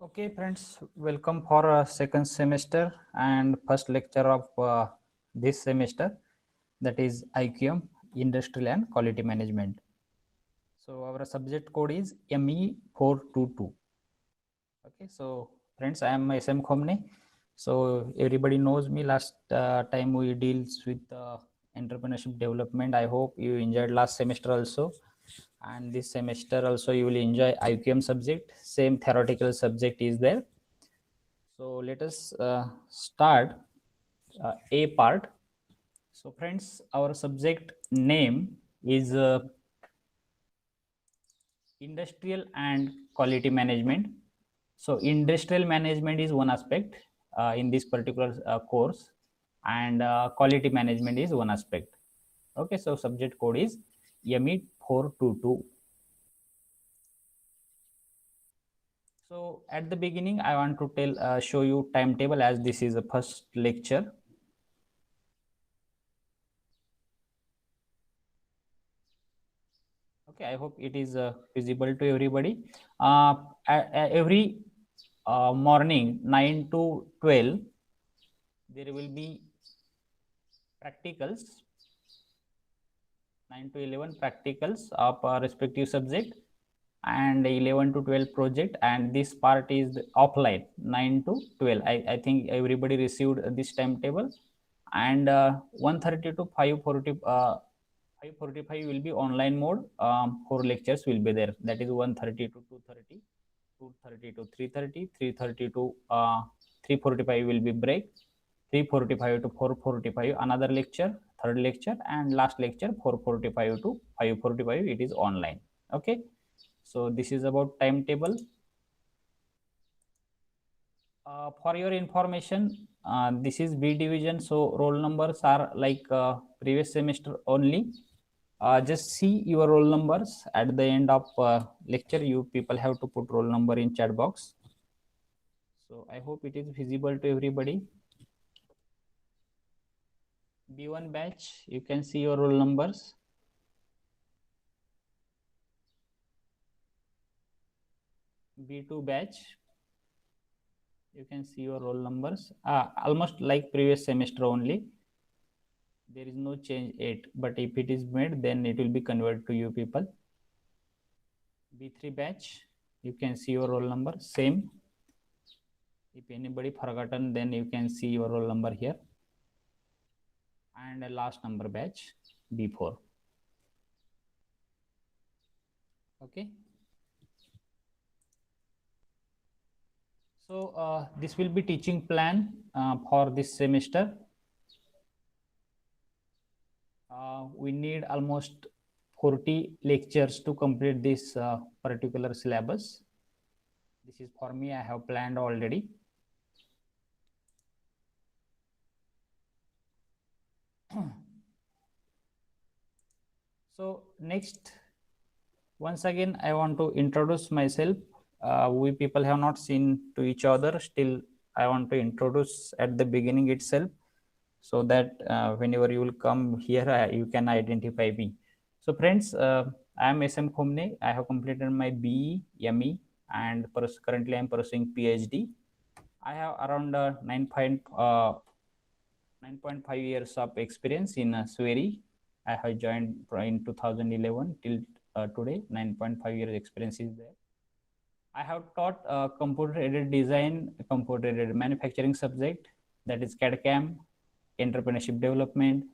Okay, friends, welcome for second semester and first lecture of this semester, that is IQM, Industrial and Quality Management. So our subject code is ME422. Okay, so friends, I am SM Khomne. So everybody knows me. Last time we deals with entrepreneurship development. I hope you enjoyed last semester also, and this semester also you will enjoy IQM subject. Same theoretical subject is there. So let us start A part. So friends, our subject name is industrial and quality management. So industrial management is one aspect in this particular course, and quality management is one aspect. Okay, so subject code is ME422. So at the beginning, I want to show you timetable, as this is the first lecture. Okay, I hope it is visible to everybody. Every morning 9 to 12 there will be practicals, 9 to 11 practicals of respective subject, and 11 to 12 project, and this part is offline 9 to 12. I think everybody received this timetable, and 1:30 to 5:40 5:45 will be online mode. Four lectures will be there, that is 1:30 to 2:30, 2:30 to 3:30, 3:30 to 3:45 will be break, 3:45 to 4:45 another lecture, third lecture, and last lecture 4:45 to 5:45 it is online. Okay, so this is about timetable. For your information, this is B division, so roll numbers are like previous semester only. Just see your roll numbers at the end of lecture. You people have to put roll number in chat box. So I hope it is visible to everybody. B1 batch, you can see your roll numbers. B2 batch, you can see your roll numbers. Almost like previous semester only. There is no change yet, but if it is made, then it will be converted to you people. B3 batch, you can see your roll number, same. If anybody forgotten, then you can see your roll number here. And a last number batch, B4. Okay. So this will be teaching plan for this semester. We need almost 40 lectures to complete this particular syllabus. This is for me, I have planned already. So next, once again, I want to introduce myself. We people have not seen to each other. Still, I want to introduce at the beginning itself, so that whenever you will come here, you can identify me. So friends, I am SM Khomne. I have completed my BE, ME, and currently I am pursuing PhD. I have around 9.5 years of experience in Sweri. I have joined in 2011 till today. 9.5 years experience is there. I have taught computer-aided design, computer-aided manufacturing subject, that is CAD/CAM, entrepreneurship development,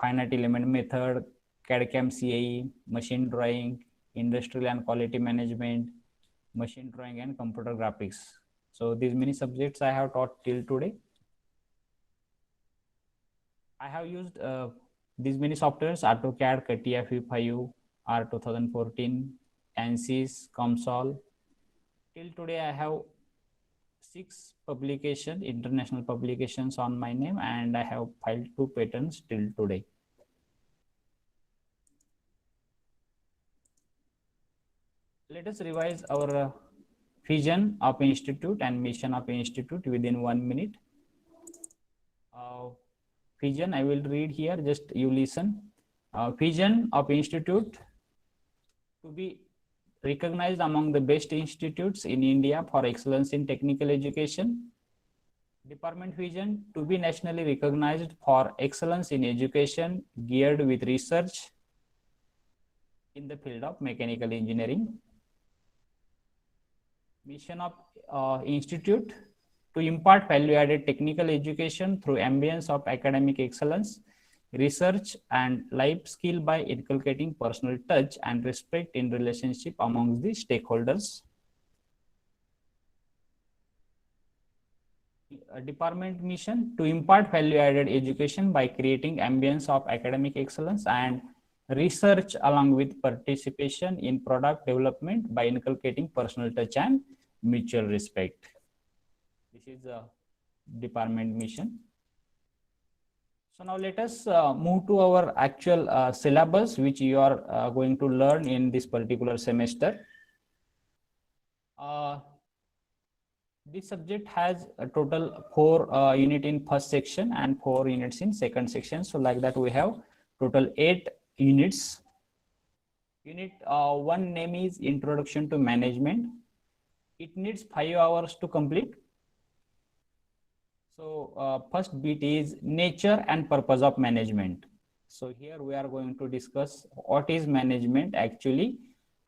finite element method, CAD/CAM CAE, machine drawing, industrial and quality management, machine drawing, and computer graphics. So these many subjects I have taught till today. I have used these many softwares: AutoCAD, CATIA V5, R 2014, ANSYS, COMSOL. Till today, I have 6 publication, international publications on my name, and I have filed 2 patents till today. Let us revise our vision of institute and mission of institute within 1 minute. Vision, I will read here, just you listen. Vision of institute to be recognized among the best institutes in India for excellence in technical education. Department vision to be nationally recognized for excellence in education geared with research in the field of mechanical engineering. Mission of institute to impart value-added technical education through ambience of academic excellence, research and life skill by inculcating personal touch and respect in relationship amongst the stakeholders. Department mission to impart value-added education by creating ambience of academic excellence and research along with participation in product development by inculcating personal touch and mutual respect. This is a department mission. So now let us move to our actual syllabus, which you are going to learn in this particular semester. This subject has a total 4 units in first section and 4 units in second section. So like that we have total 8 units. Unit 1 name is Introduction to Management. It needs 5 hours to complete. So first bit is nature and purpose of management. So here we are going to discuss what is management actually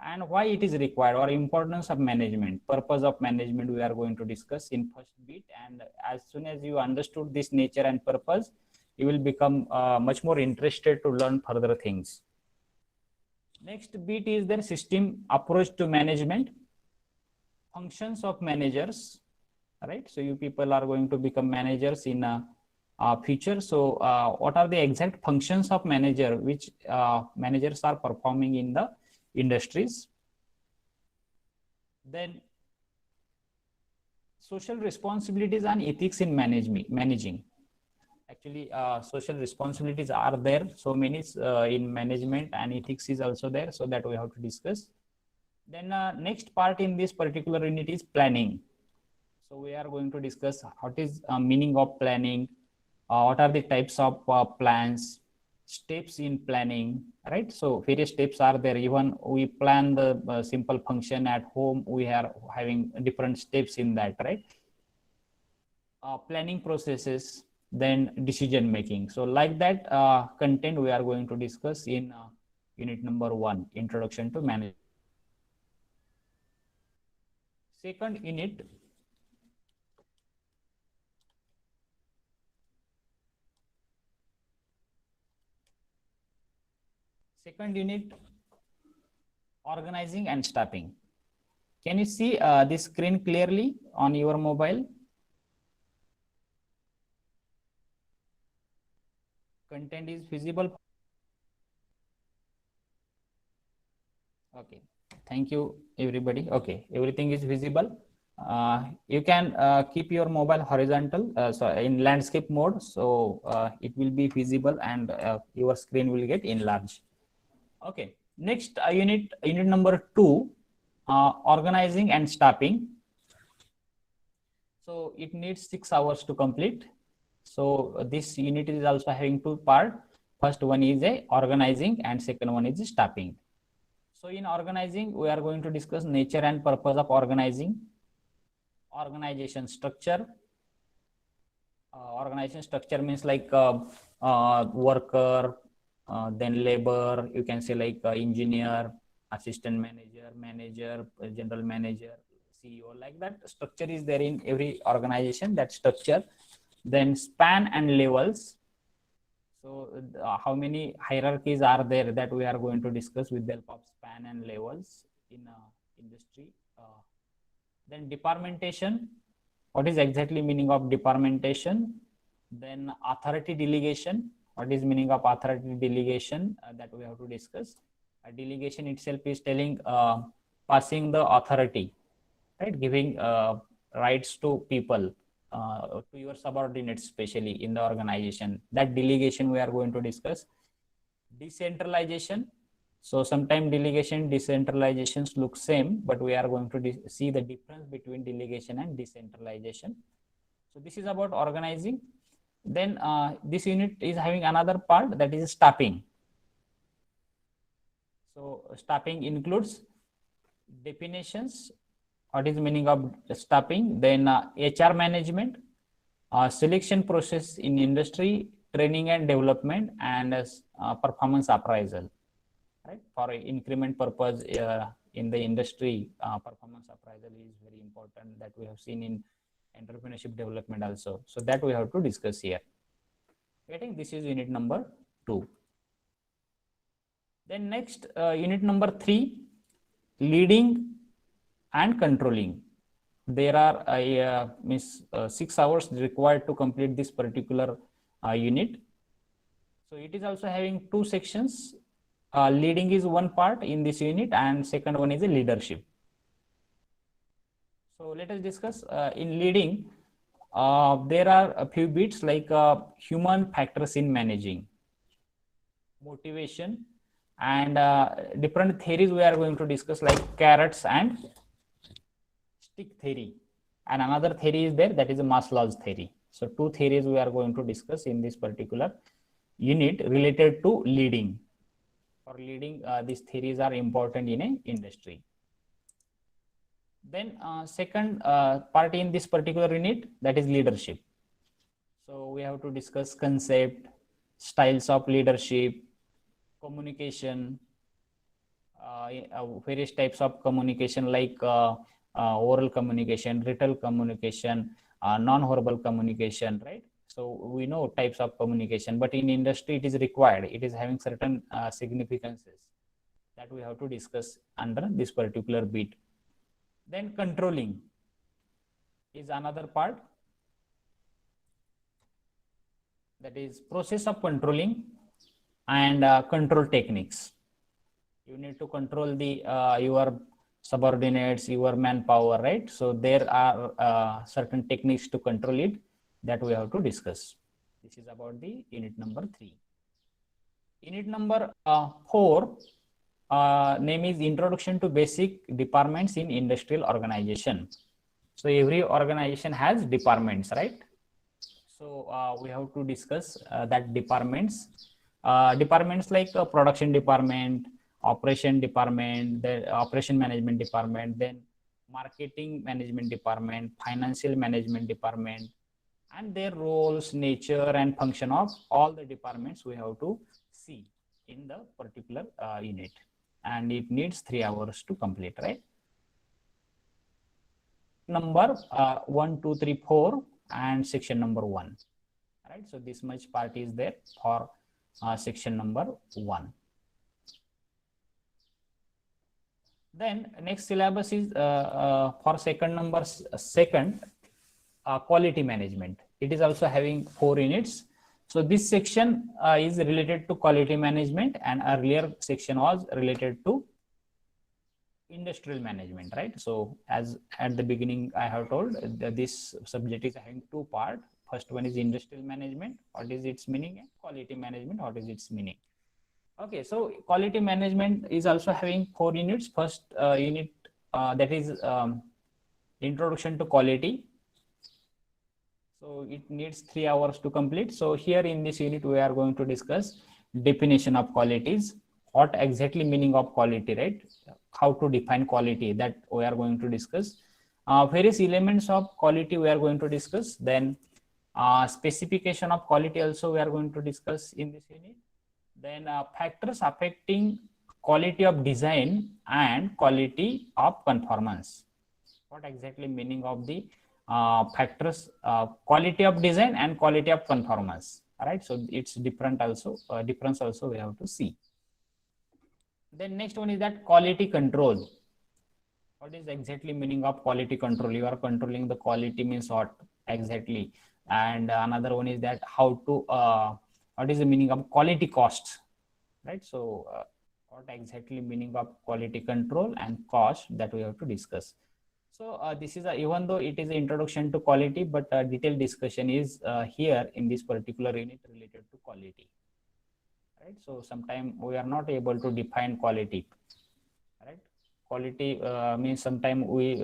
and why it is required, or importance of management, purpose of management we are going to discuss in first bit. And as soon as you understood this nature and purpose, you will become much more interested to learn further things. Next bit is their system approach to management, functions of managers, right? So you people are going to become managers in future. So what are the exact functions of manager which managers are performing in the industries? Then social responsibilities and ethics in managing. Actually, social responsibilities are there, so many in management, and ethics is also there, so that we have to discuss. Then next part in this particular unit is planning. So we are going to discuss what is meaning of planning, what are the types of plans, steps in planning, right? So various steps are there. Even we plan the simple function at home, we are having different steps in that, right? Planning processes, then decision making. So like that content we are going to discuss in unit number 1, Introduction to Management. Second unit, organizing and staffing. Can you see this screen clearly on your mobile? Content is visible. Okay, thank you everybody. Okay, everything is visible. You can keep your mobile horizontal, so in landscape mode, so it will be visible and your screen will get enlarged. Okay, next unit number 2, organizing and staffing. So it needs 6 hours to complete. So this unit is also having 2 parts. First one is a organizing and second one is staffing. So in organizing, we are going to discuss nature and purpose of organizing, organization structure. Organization structure means like worker, then labor, you can say like engineer, assistant manager, general manager, CEO, like that structure is there in every organization, that structure. Then span and levels. So how many hierarchies are there, that we are going to discuss with the help of span and levels in industry. Then departmentation. What is exactly meaning of departmentation? Then authority delegation. What is meaning of authority delegation? That we have to discuss. Delegation itself is telling passing the authority, right? Giving rights to people, to your subordinates, especially in the organization. That delegation we are going to discuss. Decentralization. So sometimes delegation, decentralizations look same, but we are going to see the difference between delegation and decentralization. So this is about organizing. Then this unit is having another part, that is staffing. So staffing includes definitions, what is the meaning of staffing, then HR management, selection process in industry, training and development, and performance appraisal, right? For increment purpose in the industry, performance appraisal is very important, that we have seen in entrepreneurship development also. So that we have to discuss here. Getting, this is unit number 2. Then next, unit number 3, leading and controlling. There are 6 hours required to complete this particular unit. So it is also having 2 sections. Leading is one part in this unit, and second one is a leadership. So let us discuss in leading. There are a few bits like human factors in managing, motivation, and different theories we are going to discuss, like carrots and stick theory. And another theory is there, that is a Maslow's theory. So 2 theories we are going to discuss in this particular unit related to leading. For leading, these theories are important in an industry. Then second part in this particular unit, that is leadership. So we have to discuss concept, styles of leadership, communication, various types of communication, like oral communication, written communication, non-verbal communication, right? So we know types of communication, but in industry it is required. It is having certain significances that we have to discuss under this particular bit. Then controlling is another part, that is process of controlling and control techniques. You need to control the your subordinates, your manpower, right? So there are certain techniques to control it that we have to discuss. This is about the unit number 3. Unit number 4, name is Introduction to Basic Departments in Industrial Organization. So every organization has departments, right? So we have to discuss that departments. Departments like production department, operation department, the operation management department, then marketing management department, financial management department, and their roles, nature, and function of all the departments we have to see in the particular unit. And it needs 3 hours to complete, right? Number 1, 2, 3, 4, and section number 1, right? So this much part is there for section number 1. Then next syllabus is for second number second, quality management. It is also having 4 units. So this section is related to quality management, and earlier section was related to industrial management, right? So as at the beginning I have told, this subject is having 2 parts. First one is industrial management, what is its meaning, and quality management, what is its meaning. Okay, so quality management is also having 4 units. First unit, that is Introduction to Quality. So it needs 3 hours to complete. So here in this unit we are going to discuss definition of qualities, what exactly meaning of quality, right? How to define quality, that we are going to discuss. Various elements of quality we are going to discuss. Then specification of quality also we are going to discuss in this unit. Then factors affecting quality of design and quality of conformance. What exactly meaning of the factors, quality of design and quality of conformance, right? So it's different also, difference also we have to see. Then next one is that quality control. What is exactly meaning of quality control? You are controlling the quality means what exactly? And another one is that how to what is the meaning of quality costs, right? So what exactly meaning of quality control and cost, that we have to discuss. So this is even though it is an introduction to quality, but detailed discussion is here in this particular unit related to quality, right? So sometimes we are not able to define quality, right? Quality means sometimes we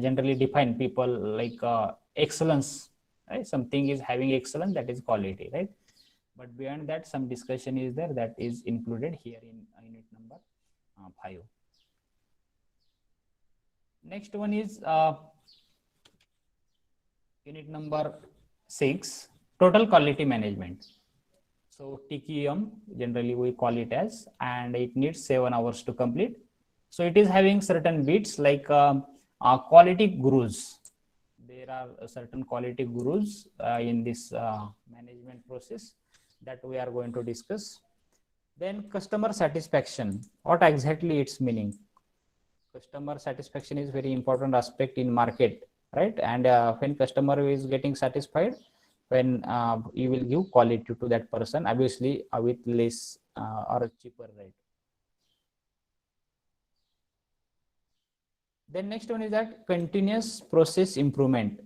generally define people like excellence, right? Something is having excellence, that is quality, right? But beyond that, some discussion is there that is included here in unit number 5. Next one is unit number 6, total quality management. So TQM generally we call it as, and it needs 7 hours to complete. So it is having certain bits like quality gurus. There are certain quality gurus in this management process that we are going to discuss. Then customer satisfaction, what exactly its meaning? Customer satisfaction is very important aspect in market, right? And when customer is getting satisfied, when you will give quality to that person, obviously with less or cheaper rate. Then next one is that continuous process improvement.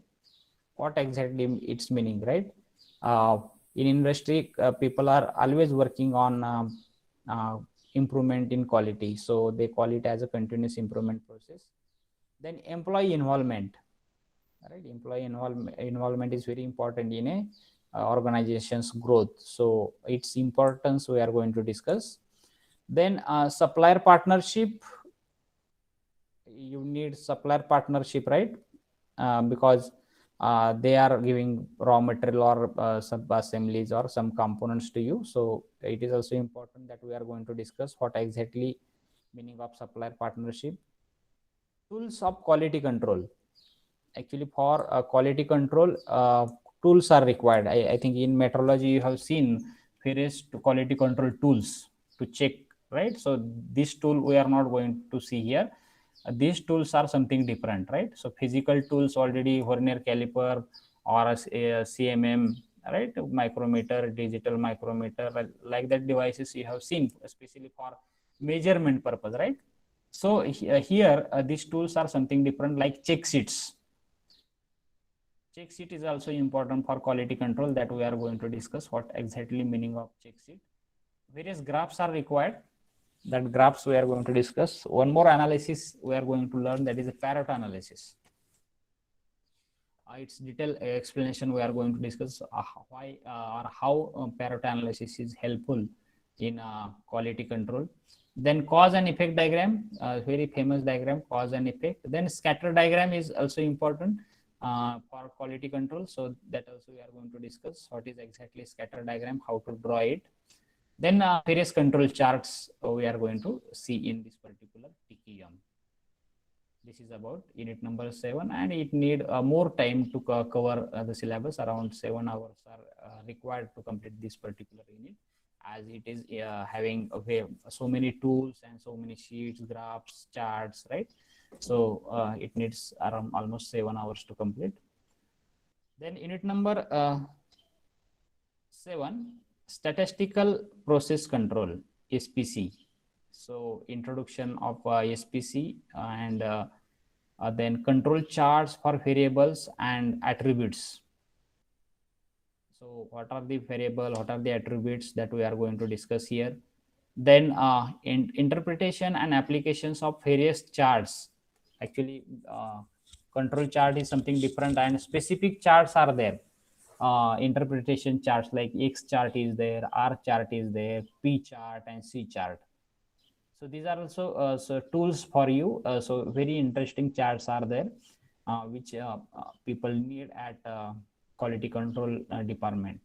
What exactly its meaning, right? In industry, people are always working on improvement in quality, so they call it as a continuous improvement process. Then employee involvement, right? Employee involvement is very important in a organization's growth, so its importance we are going to discuss. Then supplier partnership, you need supplier partnership, right? Because they are giving raw material or sub assemblies or some components to you, so it is also important that we are going to discuss what exactly meaning of supplier partnership. Tools of quality control, actually for quality control tools are required. I think in metrology you have seen various quality control tools to check, right? So this tool we are not going to see here. These tools are something different, right? So physical tools already, vernier caliper or a CMM, right? Micrometer, digital micrometer, like that devices you have seen, especially for measurement purpose, right? So here these tools are something different, like check sheets. Check sheet is also important for quality control, that we are going to discuss what exactly meaning of check sheet. Various graphs are required, that graphs we are going to discuss. One more analysis we are going to learn, that is a Pareto analysis. Its detailed explanation we are going to discuss why or how Pareto analysis is helpful in quality control. Then cause and effect diagram, very famous diagram, cause and effect. Then scatter diagram is also important for quality control, so that also we are going to discuss what is exactly scatter diagram, how to draw it. Then various control charts we are going to see in this particular TQM. This is about unit number 7, and it need more time to cover the syllabus. Around 7 hours are required to complete this particular unit, as it is having so many tools and so many sheets, graphs, charts, right? So it needs around almost 7 hours to complete. Then unit number 7, statistical process control, SPC. So introduction of SPC, and then control charts for variables and attributes. So what are the variable, what are the attributes that we are going to discuss here. Then interpretation and applications of various charts. Actually control chart is something different, and specific charts are there. Interpretation charts like X chart is there, R chart is there, P chart and C chart. So these are also so tools for you. So very interesting charts are there, which people need at quality control department.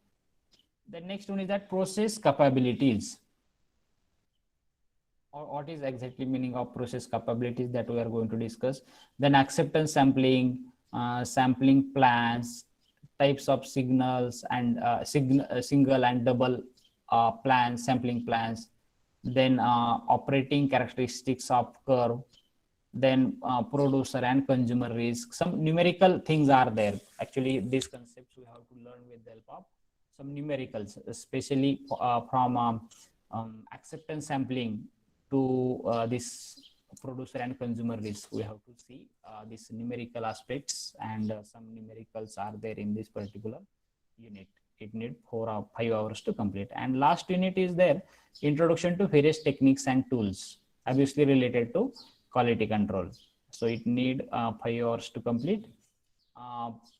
The next one is that process capabilities. Or what is exactly meaning of process capabilities, that we are going to discuss. Then acceptance sampling, sampling plans, types of signals, and single and double plans, sampling plans. Then operating characteristics of curve. Then producer and consumer risk. Some numerical things are there. Actually these concepts we have to learn with the help of some numericals, especially from acceptance sampling to this producer and consumer risk. We have to see these numerical aspects, and some numericals are there in this particular unit. It needs 4 or 5 hours to complete. And last unit is there, introduction to various techniques and tools, obviously related to quality control. So it need 5 hours to complete.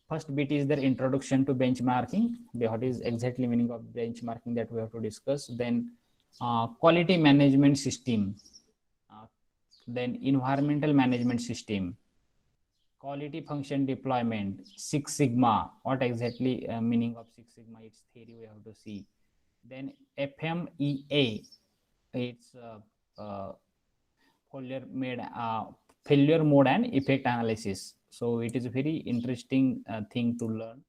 First bit is the introduction to benchmarking. What is exactly meaning of benchmarking, that we have to discuss. Then quality management system, then environmental management system, quality function deployment, Six Sigma. What exactly meaning of Six Sigma? Its theory we have to see. Then FMEA, it's failure made failure mode and effect analysis. So it is a very interesting thing to learn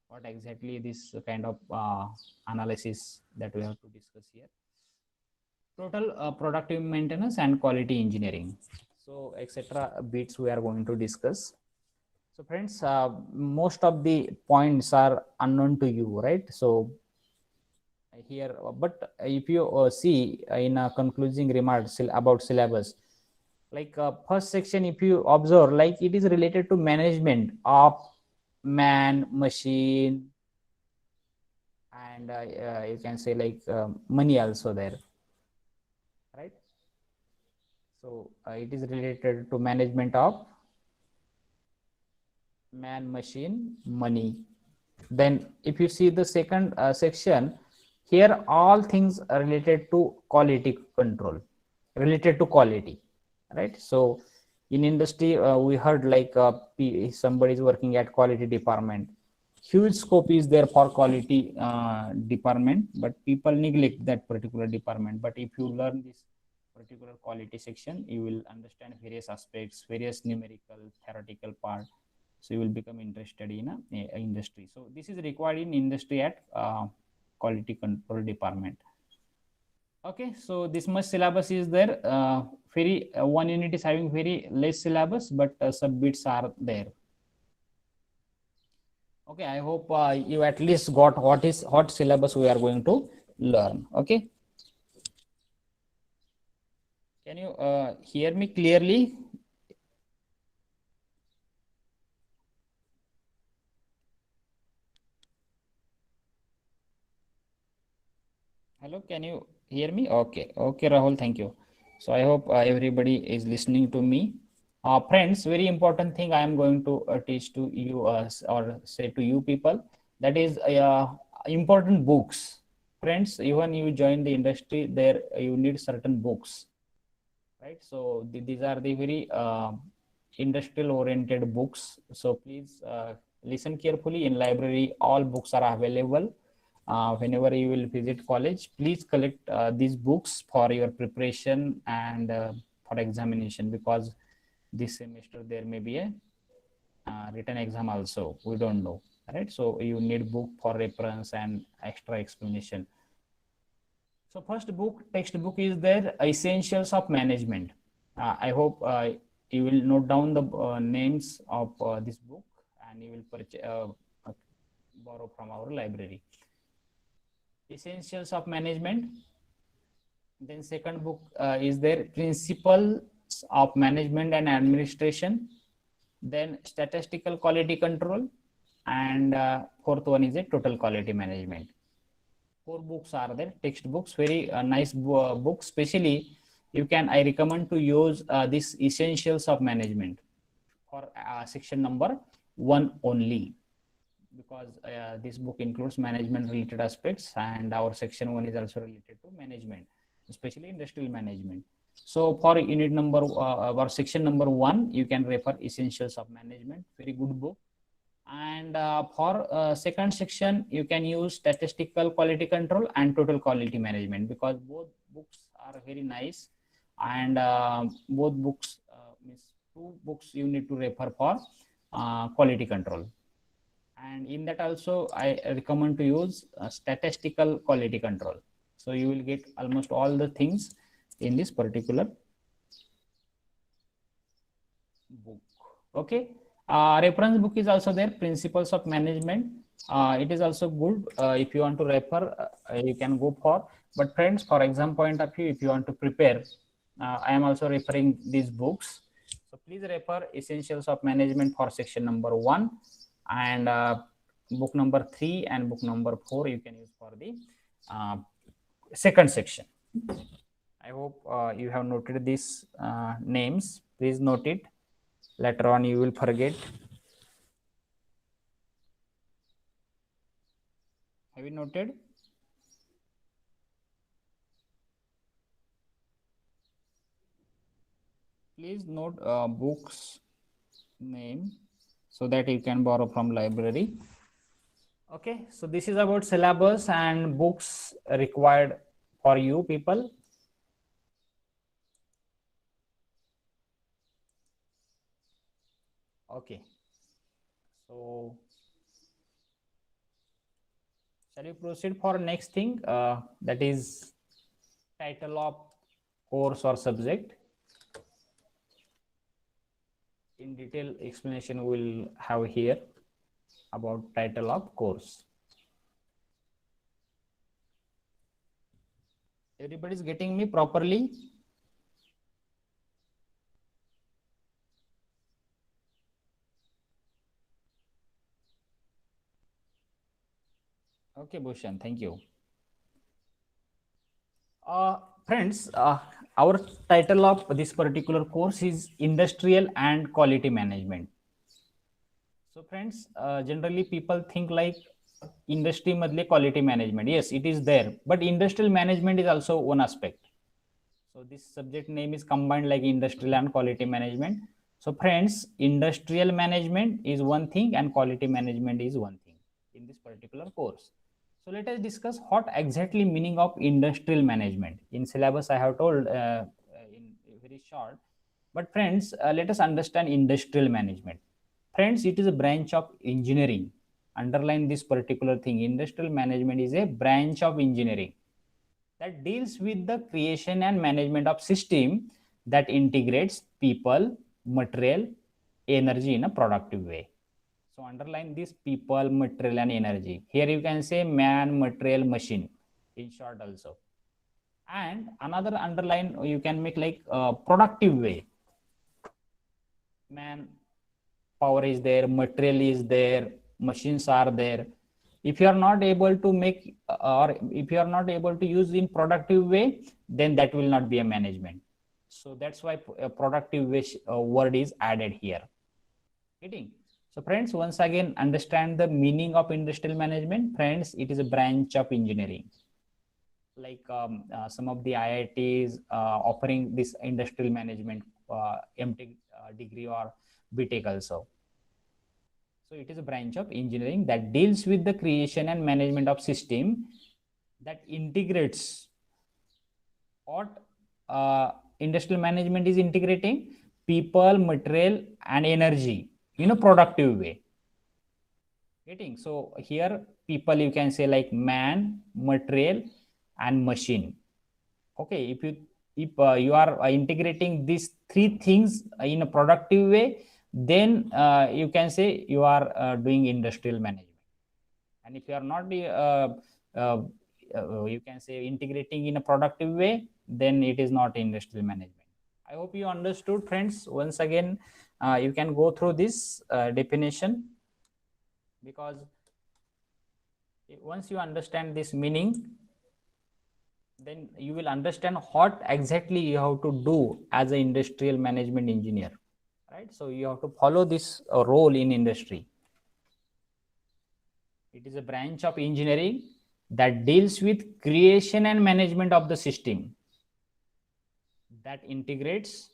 what exactly this kind of analysis that we have to discuss here. Total productive maintenance and quality engineering. So etc. bits we are going to discuss. So friends, most of the points are unknown to you, right? So here, but if you see in a concluding remarks about syllabus, like first section, if you observe, like it is related to management of man, machine, and you can say like money also there, right? So it is related to management of man, machine, money. Then if you see the second section, here all things are related to quality control, related to quality, right? So in industry, we heard like somebody is working at quality department. Huge scope is there for quality department, but people neglect that particular department. But if you learn this particular quality section, you will understand various aspects, various numerical, theoretical part. So you will become interested in a industry. So this is required in industry at quality control department. Okay, so this much syllabus is there. Very one unit is having very less syllabus, but sub bits are there. Okay, I hope you at least got what syllabus we are going to learn. Okay, can you hear me clearly? Hello, can you hear me? Okay, okay, Rahul, thank you. So I hope everybody is listening to me. Friends, very important thing I am going to teach to you or say to you people, that is important books. Friends, even you join the industry, there you need certain books, right? So these are the very industrial oriented books. So please listen carefully. In library, all books are available. Whenever you will visit college, please collect these books for your preparation and for examination, because this semester there may be a written exam also, we don't know, right? So you need book for reference and extra explanation. So first book, textbook is there, Essentials of Management. I hope you will note down the names of this book, and you will borrow from our library. Essentials of Management. Then second book is there, Principles of Management and Administration. Then Statistical Quality Control, and fourth one is a Total Quality Management. Four books are there, textbooks, very nice books. Especially you can, I recommend to use this Essentials of Management for section number 1 only, because this book includes management related aspects, and our section 1 is also related to management, especially industrial management. So for unit number or section number 1, you can refer Essentials of Management, very good book. And for second section, you can use Statistical Quality Control and Total Quality Management, because both books are very nice. And both books means two books you need to refer for quality control. And in that also, I recommend to use Statistical Quality Control. So you will get almost all the things in this particular book. Okay. Reference book is also there, Principles of Management. It is also good. If you want to refer, you can go for. But friends, for exam point of view, if you want to prepare, I am also referring these books. So please refer Essentials of Management for section number 1, and book number 3 and book number 4 you can use for the second section. I hope you have noted these names. Please note it. Later on, you will forget. Have you noted? Please note books name. so that you can borrow from library. Okay, so this is about syllabus and books required for you people. Okay, so shall we proceed for next thing, that is title of course or subject. In detail explanation we'll have here about title of course. Everybody's getting me properly? Okay, Bhushan, thank you. Friends, our title of this particular course is Industrial and Quality Management. So friends, generally people think like industry madle quality management. Yes, it is there, but industrial management is also one aspect. So this subject name is combined like industrial and quality management. So friends, industrial management is one thing and quality management is one thing in this particular course. So let us discuss what exactly meaning of industrial management. In syllabus I have told in very short, but friends, let us understand industrial management. Friends, it is a branch of engineering. Underline this particular thing. Industrial management is a branch of engineering that deals with the creation and management of system that integrates people, material, energy in a productive way. So underline this: people, material and energy. Here you can say man, material, machine in short also. And another underline you can make like productive way. Man power is there, material is there, machines are there. If you are not able to make or if you are not able to use in productive way, then that will not be a management. So that's why a productive way word is added here. Getting? So friends, once again understand the meaning of industrial management. Friends, it is a branch of engineering. Like some of the IITs offering this industrial management MTech degree or BTech also. So it is a branch of engineering that deals with the creation and management of system that integrates what industrial management is integrating people, material and energy in a productive way. Getting? So here people you can say like man, material and machine. Okay, if you are integrating these three things in a productive way, then you can say you are doing industrial management. And if you are not uh, you can say integrating in a productive way, then it is not industrial management. I hope you understood, friends. Once again, you can go through this definition, because once you understand this meaning, then you will understand what exactly you have to do as an industrial management engineer, right? So you have to follow this role in industry. It is a branch of engineering that deals with creation and management of the system that integrates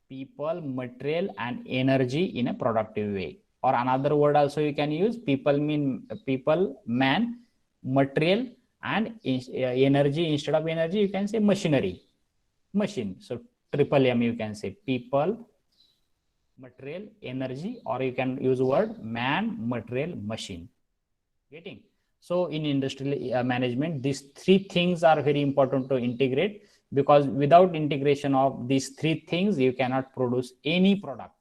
people, material and energy in a productive way. Or another word also you can use: people mean people, man, material and energy. Instead of energy you can say machinery, machine. So triple M you can say: people, material, energy, or you can use word man, material, machine. Getting? So in industrial management, these three things are very important to integrate, because without integration of these three things you cannot produce any product.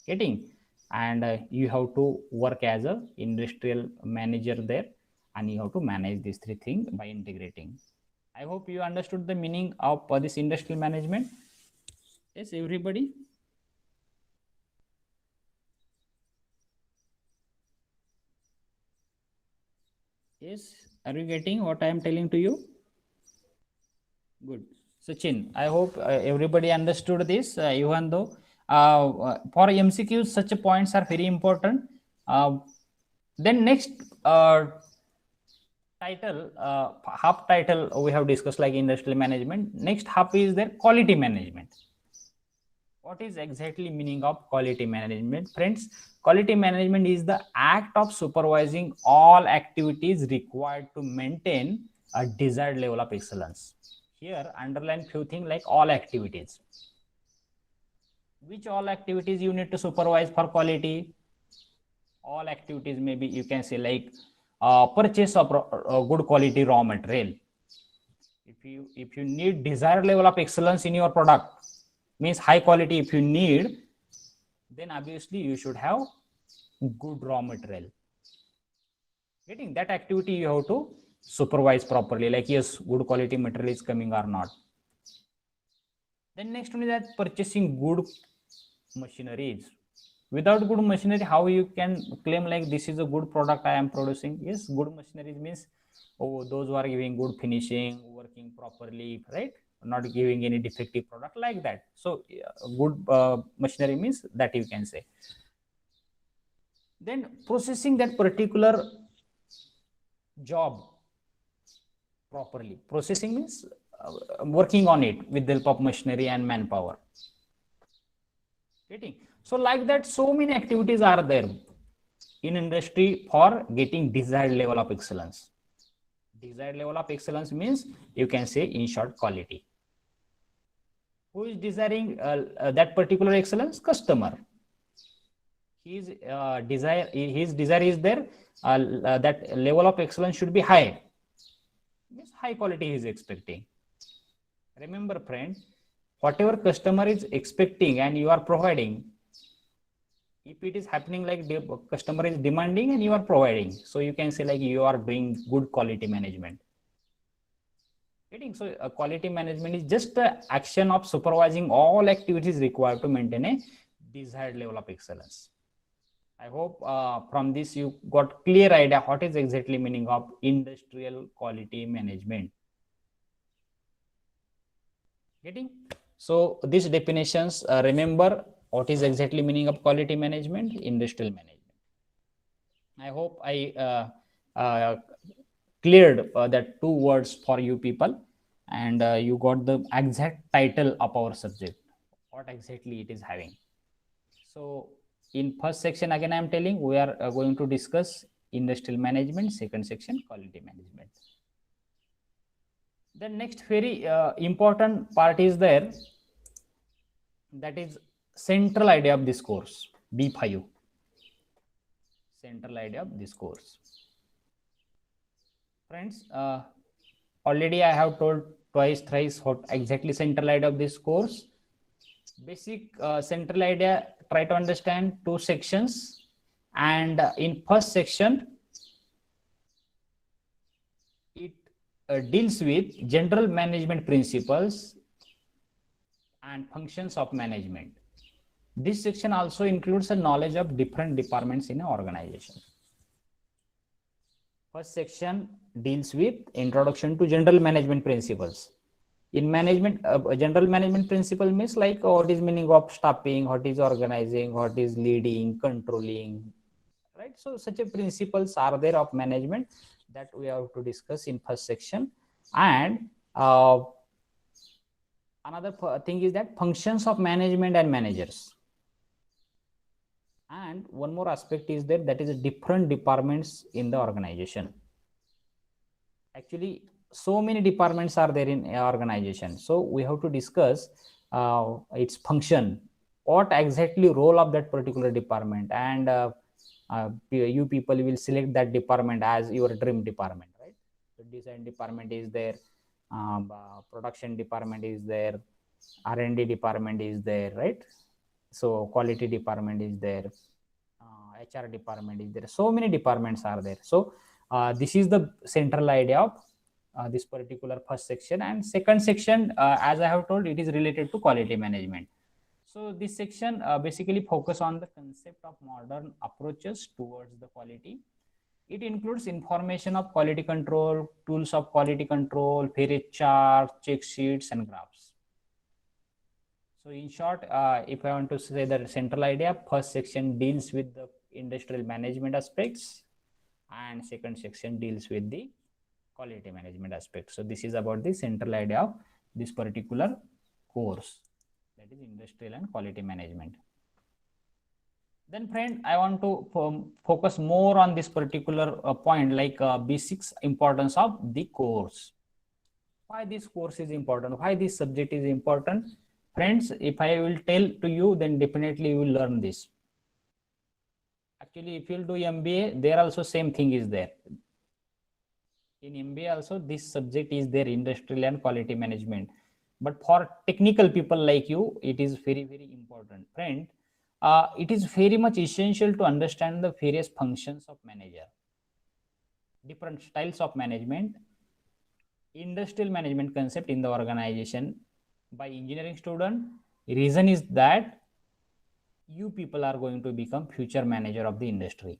Getting? And you have to work as a industrial manager there, and you have to manage these three things by integrating. I hope you understood the meaning of this industrial management. Yes, everybody? Yes, are you getting what I am telling to you? Good. Sachin, I hope everybody understood this, even though for MCQs such points are very important. Then next title, half title we have discussed like industrial management. Next half is their quality management. What is exactly meaning of quality management? Friends, quality management is the act of supervising all activities required to maintain a desired level of excellence. Here, underline few things like all activities. Which all activities you need to supervise for quality? All activities, maybe you can say like purchase of good quality raw material. If you need desired level of excellence in your product, means high quality, if you need, then obviously you should have good raw material. Getting that activity you have to supervise properly, like yes, good quality material is coming or not. Then next one is that purchasing good machineries. Without good machinery, how you can claim like this is a good product I am producing? Yes, good machinery means those who are giving good finishing, working properly, right? Not giving any defective product like that. So good machinery means that you can say. Then processing that particular job properly. Processing means working on it with the help of machinery and manpower. Getting? So like that, so many activities are there in industry for getting desired level of excellence. Desired level of excellence means you can say in short quality. Who is desiring that particular excellence? Customer. His desire is there that level of excellence should be high. Means high quality he is expecting. Remember, friend, whatever customer is expecting and you are providing, if it is happening like the customer is demanding and you are providing, so you can say like you are doing good quality management. So quality management is just the action of supervising all activities required to maintain a desired level of excellence. I hope from this you got clear idea what is exactly meaning of industrial quality management. Getting? So these definitions, remember what is exactly meaning of quality management, industrial management. I hope I cleared that two words for you people, and you got the exact title of our subject, what exactly it is having. So in first section, again I am telling, we are going to discuss industrial management. Second section, quality management. The next very important part is there, that is central idea of this course, B5. Central idea of this course. Friends, already I have told twice, thrice what exactly central idea of this course. Basic central idea, try to understand two sections, and in first section it deals with general management principles and functions of management. This section also includes a knowledge of different departments in an organization. First section deals with introduction to general management principles. In management, general management principle means like what is meaning of staffing, what is organizing, what is leading, controlling, right? So such a principles are there of management that we have to discuss in first section. And another thing is that functions of management and managers. And one more aspect is there, that is different departments in the organization. Actually, so many departments are there in an organization. So we have to discuss its function, what exactly role of that particular department, and you people will select that department as your dream department, right? So design department is there, production department is there, R&D department is there, right? So quality department is there, HR department is there. So many departments are there. So this is the central idea of this particular first section. And second section, as I have told, it is related to quality management. So this section basically focus on the concept of modern approaches towards the quality. It includes information of quality control, tools of quality control, various charts, check sheets, and graphs. So in short, if I want to say the central idea, first section deals with the industrial management aspects, and second section deals with the quality management aspect. So this is about the central idea of this particular course, that that is industrial and quality management. Then friend, I want to focus more on this particular point, like basics importance of the course. Why this course is important? Why this subject is important? Friends, if I will tell to you, then definitely you will learn this. Actually, if you will do MBA, there also same thing is there. In MBA also, this subject is there, industrial and quality management. But for technical people like you, it is very, very important. Friend, it is very much essential to understand the various functions of manager, different styles of management, industrial management concept in the organization by engineering student. Reason is that you people are going to become future manager of the industry.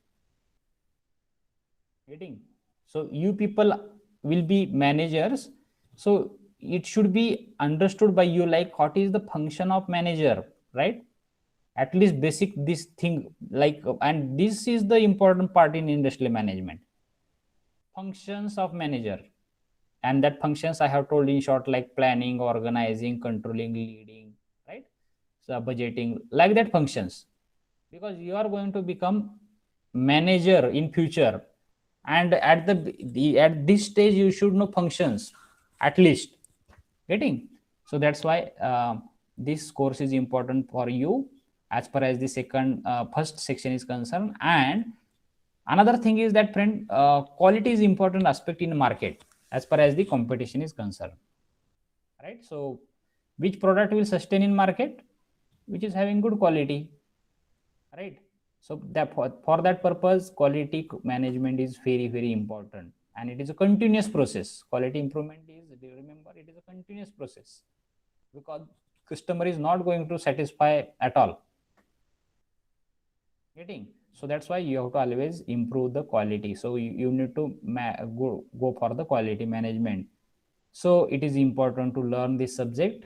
Getting? So you people will be managers. So it should be understood by you, like what is the function of manager, right? At least basic this thing, like, and this is the important part in industrial management. Functions of manager, and that functions I have told in short, like planning, organizing, controlling, leading, right? So budgeting, like that functions, because you are going to become manager in future, and at at this stage you should know functions at least. Getting? So that's why this course is important for you as far as the first section is concerned. And another thing is that friend, quality is important aspect in the market as far as the competition is concerned, right? So which product will sustain in market? Which is having good quality, right? So that for that purpose, quality management is very, very important, and it is a continuous process. Quality improvement is, do you remember, it is a continuous process, because customer is not going to satisfy at all. Getting? So that's why you have to always improve the quality. So you need to go for the quality management. So it is important to learn this subject,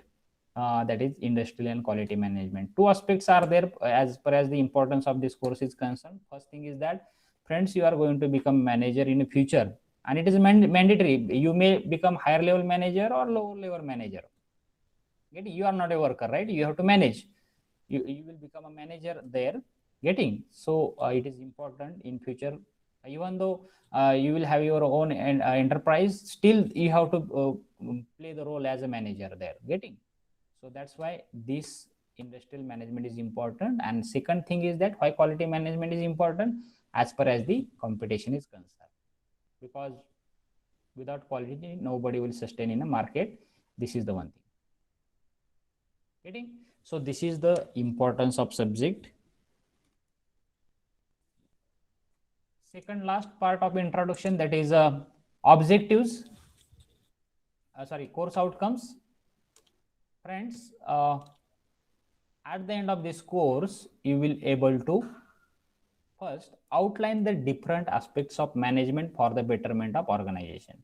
that is industrial and quality management. Two aspects are there as far as the importance of this course is concerned. First thing is that, friends, you are going to become manager in the future, and it is mandatory. You may become higher level manager or lower level manager. Getting? You are not a worker, right? You have to manage. You will become a manager there. Getting? So it is important in future. Even though you will have your own enterprise, still you have to play the role as a manager there. Getting? So that's why this industrial management is important. And second thing is that why quality management is important as far as the competition is concerned, because without quality, nobody will sustain in a market. This is the one thing. Getting? So this is the importance of subject. Second last part of introduction, that is objectives, course outcomes. Friends, at the end of this course, you will able to first outline the different aspects of management for the betterment of organization.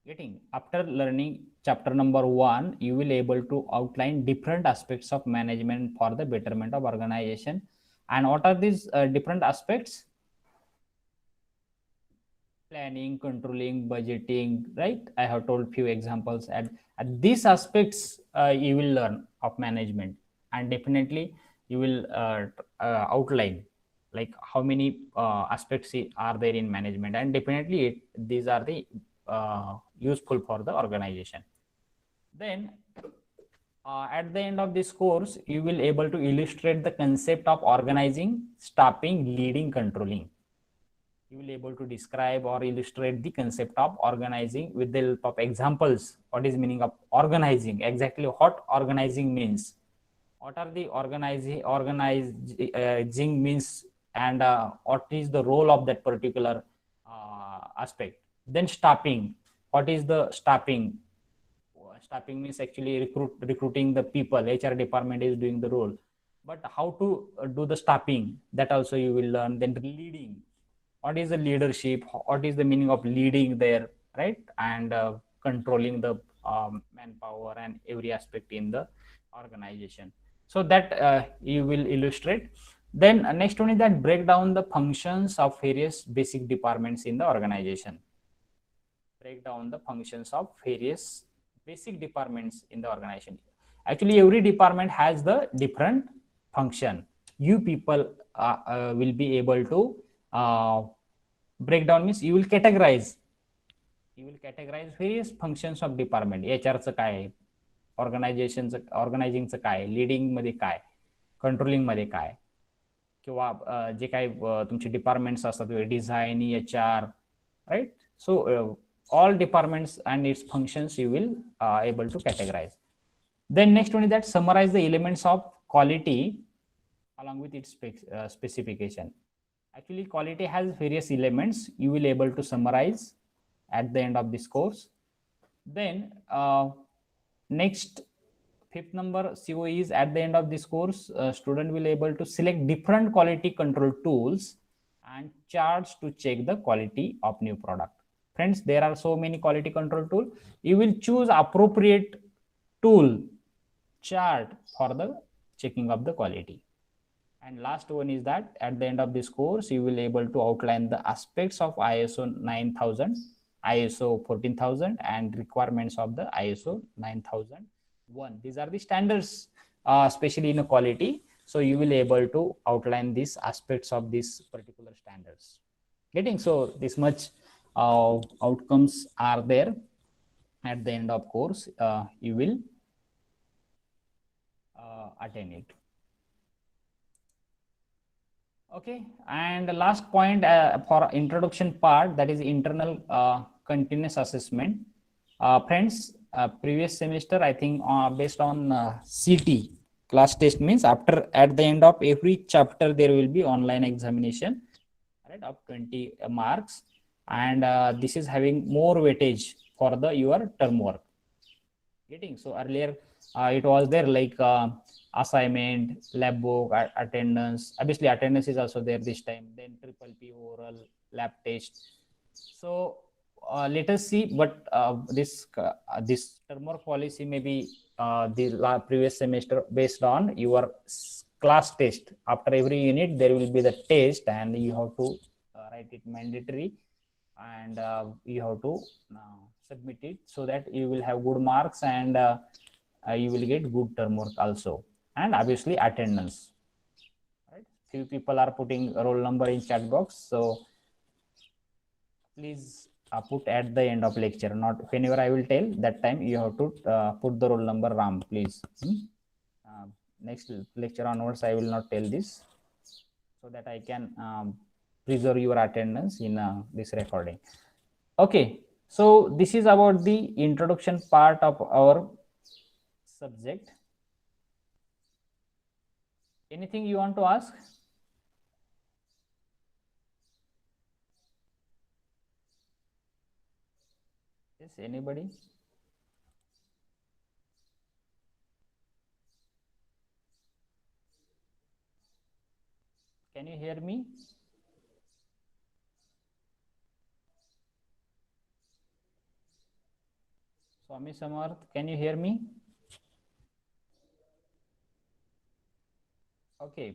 Getting? After learning chapter number 1, you will able to outline different aspects of management for the betterment of organization. And what are these different aspects? Planning, controlling, budgeting, right? I have told few examples, and these aspects you will learn of management, and definitely you will outline like how many aspects are there in management, and definitely these are the useful for the organization. Then at the end of this course, you will able to illustrate the concept of organizing, staffing, leading, controlling. You will able to describe or illustrate the concept of organizing with the help of examples. What is meaning of organizing? Exactly what organizing means. What are the organizing means, and what is the role of that particular aspect. Then staffing. What is the staffing? Staffing means actually recruiting the people. HR department is doing the role, but how to do the staffing, that also you will learn. Then leading. What is the leadership? What is the meaning of leading there, right? And controlling the manpower and every aspect in the organization. So that you will illustrate. Then next one is that break down the functions of various basic departments in the organization. Break down the functions of various basic departments in the organization. Actually, every department has the different function. You people will be able to break down, means you will categorize various functions of department. HR चं काय, ऑर्गनायझेशनचं ऑर्गनायझिंगचं काय, leading मध्ये काय, controlling मध्ये काय, किंवा जे काही तुमचे डिपार्टमेंट्स असतात, design, HR, right. So all departments and its functions you will able to categorize. Then next one is that summarize the elements of quality along with its specification. Actually, quality has various elements you will able to summarize at the end of this course. Then next, fifth number CO is at the end of this course, student will able to select different quality control tools and charts to check the quality of new product. Friends, there are so many quality control tools. You will choose appropriate tool chart for the checking of the quality. And last one is that at the end of this course, you will able to outline the aspects of ISO 9000, ISO 14000 and requirements of the ISO 9001. These are the standards, especially in quality. So you will able to outline these aspects of these particular standards. Getting? So this much outcomes are there at the end of course. You will attain it. Okay, and the last point for introduction part, that is internal continuous assessment. Friends, previous semester, I think based on CT, class test, means after at the end of every chapter there will be online examination, right, of 20 marks, and this is having more weightage for the your term work. Getting? So earlier it was there like assignment, lab book, attendance. Obviously attendance is also there this time, then triple P, oral, lab test. So let us see, but this term work policy may be the previous semester based on your class test. After every unit there will be the test and you have to write it mandatory, and you have to submit it so that you will have good marks, and you will get good term work also, and obviously attendance, right? Few people are putting roll number in chat box, so please put at the end of lecture, not whenever I will tell that time you have to put the roll number, Ram, please. Next lecture onwards I will not tell this, so that I can preserve your attendance in this recording. Okay, so this is about the introduction part of our subject. Anything you want to ask? Yes, anybody? Can you hear me? Swami Samarth, can you hear me? Okay,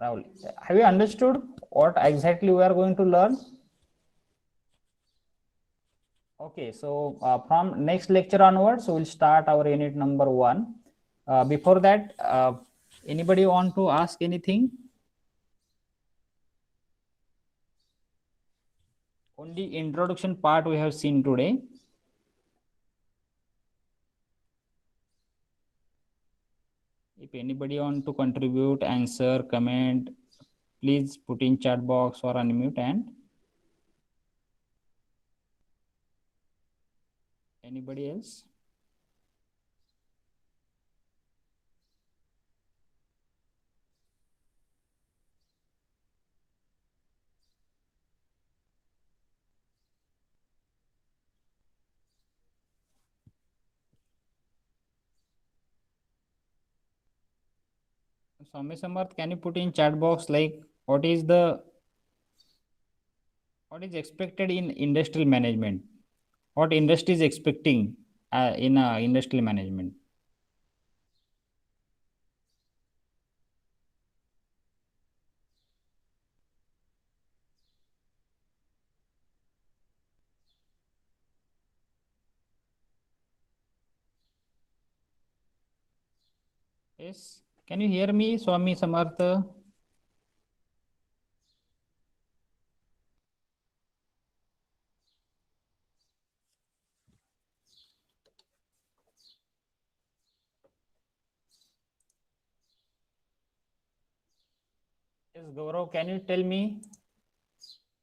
Rahul, have you understood what exactly we are going to learn? Okay, so from next lecture onwards, we'll start our unit number 1. Before that, anybody want to ask anything? Only introduction part we have seen today. If anybody want to contribute, answer, comment, please put in chat box or unmute. And anybody else? Swami Samarth, can you put in chat box like what is expected in industrial management? What industry is expecting in industrial management? Yes. Can you hear me, Swami Samartha? Yes, Gaurav, can you tell me?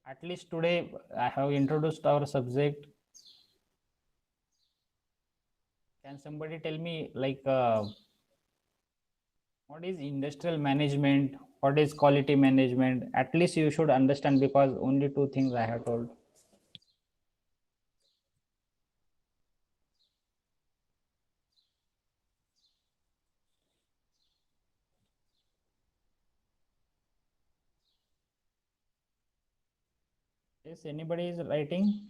At least today I have introduced our subject. Can somebody tell me what is industrial management? What is quality management? At least you should understand because only two things I have told. Yes, anybody is writing?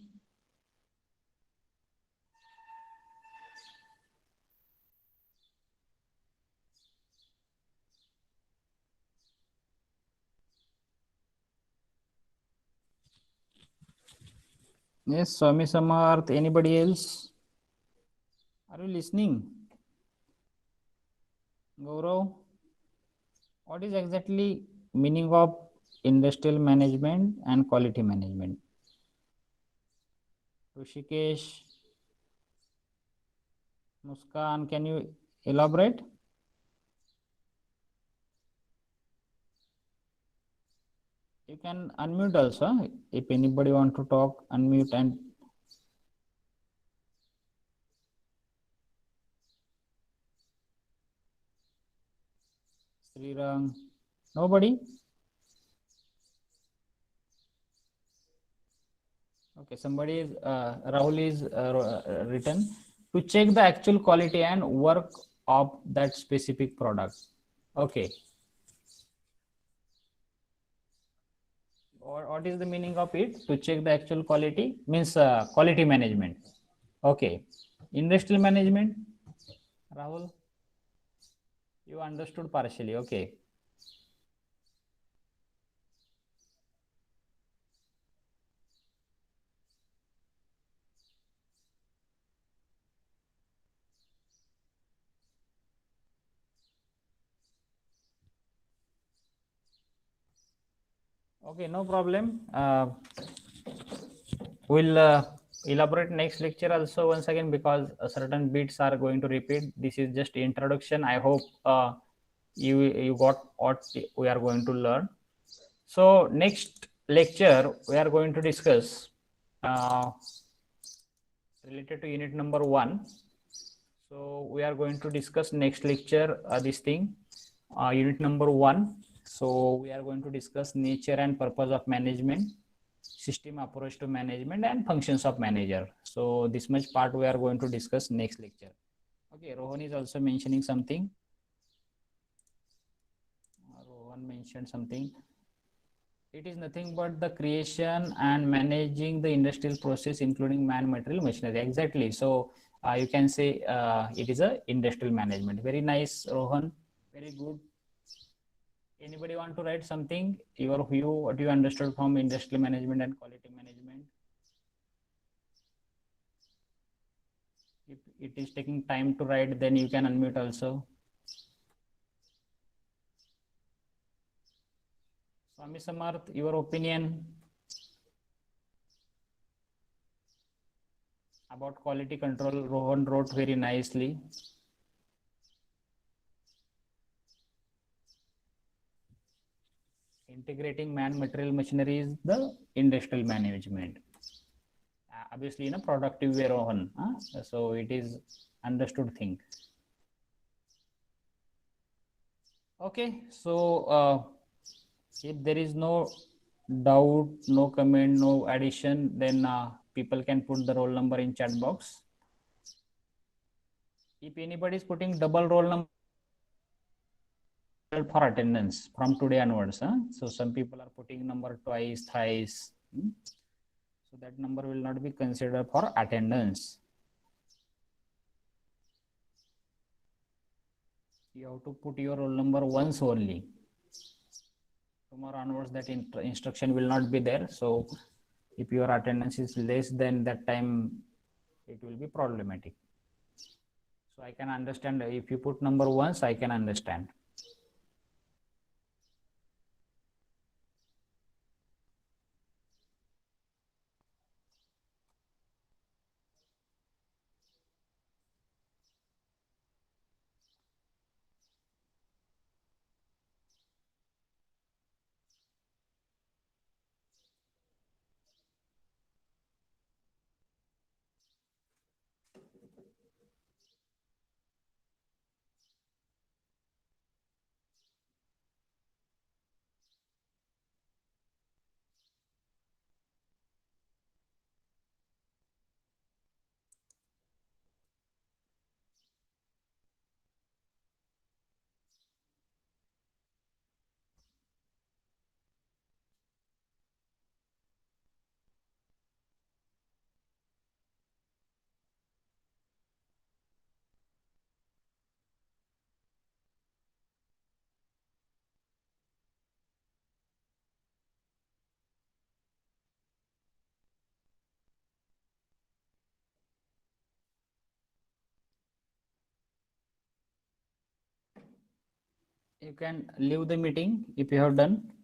Yes, Swami Samarth, anybody else? Are you listening? Gaurav, what is exactly meaning of industrial management and quality management? Rishikesh, Muskan, can you elaborate? You can unmute also. If anybody want to talk, unmute and Srirang. Nobody? Okay, somebody is, Rahul is written to check the actual quality and work of that specific product. Okay. Or what is the meaning of it? To check the actual quality means quality management. Okay. Industrial management, Rahul, you understood partially. Okay. Okay, no problem. We'll elaborate next lecture also once again because certain bits are going to repeat. This is just introduction. I hope you got what we are going to learn. So next lecture we are going to discuss related to unit number 1. So we are going to discuss next lecture this thing unit number 1. So we are going to discuss nature and purpose of management, system approach to management, and functions of manager. So this much part we are going to discuss next lecture. Okay, Rohan is also mentioning something. Rohan mentioned something. It is nothing but the creation and managing the industrial process, including man, material, machinery. Exactly. So you can say it is a industrial management. Very nice, Rohan. Very good. Anybody want to write something? Your view, what you understood from industrial management and quality management? If it is taking time to write, then you can unmute also. Swami Samarth, your opinion about quality control? Rohan wrote very nicely. Integrating man, material, machinery is the industrial management. Obviously in a productive way, Rohan. So it is understood thing. Okay, so if there is no doubt, no comment, no addition, then people can put the roll number in chat box. If anybody is putting double roll number for attendance from today onwards, so some people are putting number twice, thrice. So that number will not be considered for attendance. You have to put your roll number once only. Tomorrow onwards, that instruction will not be there. So if your attendance is less than that time, it will be problematic. So I can understand if you put number once, I can understand. You can leave the meeting if you have done.